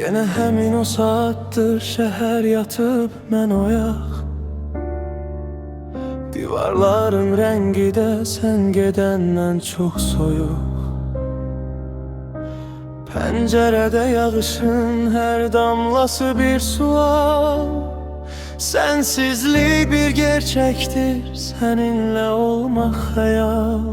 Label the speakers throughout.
Speaker 1: Yenə həmin o saatdır şəhər yatıb mən oyaq. Divarların rəngi də sən gedəndən çox soyuq. Pəncərədə yağışın hər damlası bir sual. Sensizlik bir gerçektir, seninle olmak hayal.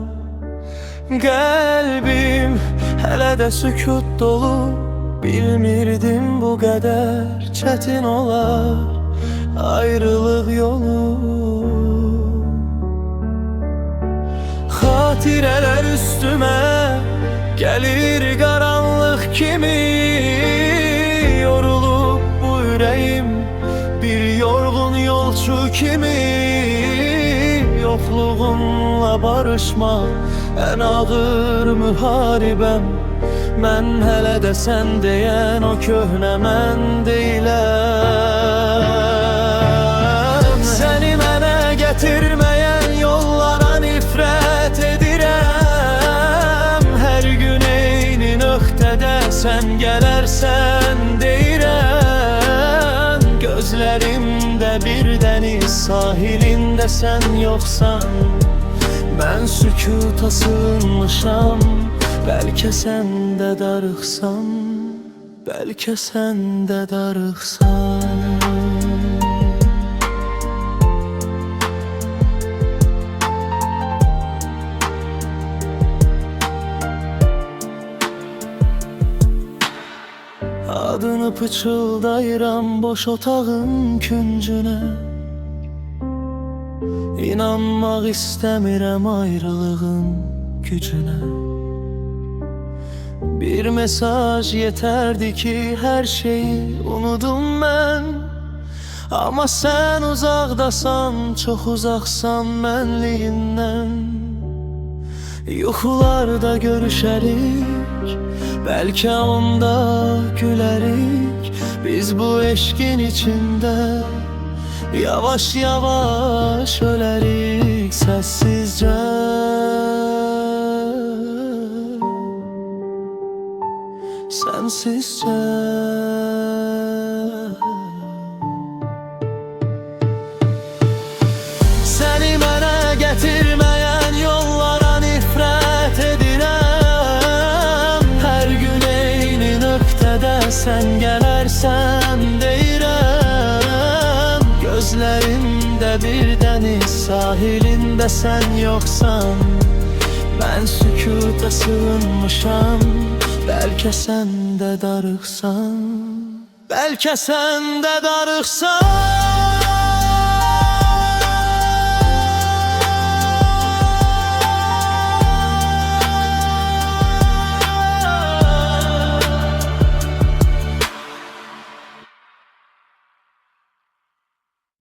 Speaker 1: Qəlbim hələ də sükut dolu, bilmirdim bu qədər çətin olar ayrılıq yolu. Xatirələr üstümə gəlir qaranlıq kimi, yorulup bu ürəyim bir yorğun yolcu kimi. Yokluğunla barışmaq ən ağır müharibəm. Mən hələ də sən deyən o köhnə mən deyiləm. Səni mənə gətirməyən yollara nifrət edirəm. Hər gün eyni nöqtədə sən gələrsən deyirəm. Gözlərimdə bir dəniz sahilində sən yoxsan. Mən sükuta sığınmışam. Bəlkə sən də darıxsan, bəlkə sən də darıxsan. Adını pıçıldayıram boş otağın küncünə. İnanmaq istəmirəm ayrılığın gücünə. Bir mesaj yeterdi ki her şeyi unudum ben. Ama sen uzakdasan, çok uzaksan mənliyindən. Yuxularda görüşərik, belki onda gülərik. Biz bu eşkin içinde yavaş yavaş ölərik sessizce. Sensizce. Səni mənə gətirməyən yollara nifrət edirəm. Hər gün eyni nöqtədə sən gələrsən deyirəm. Gözlərimdə bir dəniz sahilində sən yoxsan. Mən sükuta sığınmışam. Bəlkə sən də darıxsan, bəlkə sən də darıxsan.